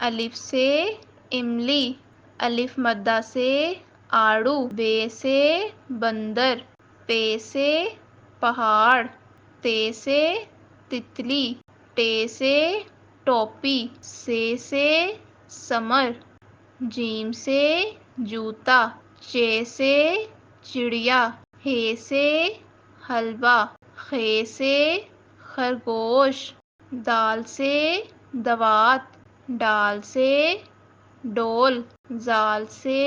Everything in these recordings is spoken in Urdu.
الف سے املی، الف مدہ سے آڑو، بے سے بندر، پے سے پہاڑ، تے سے تتلی، ٹے سے ٹوپی، سے سمر، جیم سے جوتا، چے سے چڑیا، ہے سے حلوہ، خے سے خرگوش، دال سے دوات، ڈال سے ڈول، زال سے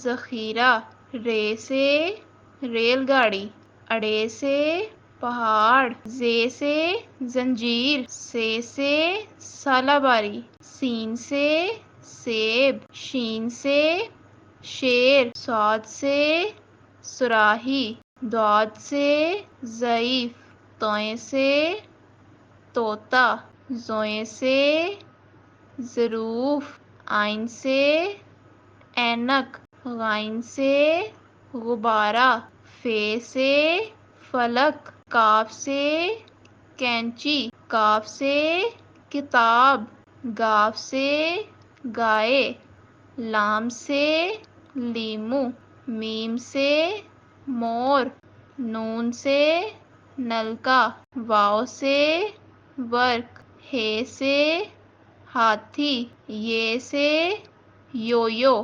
ذخیرہ، رے سے ریل گاڑی، اڑے سے پہاڑ، زے سے زنجیر، سے سالہ باری، سین سے سیب، شین سے شیر، صاد سے صراحی، ضاد سے ضعیف، طویں سے طوطا، زوئیں سے ظروف، عین سے اینک، غین سے غبارہ، فے سے فلک، کاف سے کینچی، کاف سے کتاب، گاف سے گائے، لام سے لیمو، میم سے مور، نون سے نلکا، واو سے ورق، ہے سے ہاتھی، یہ سے یویو۔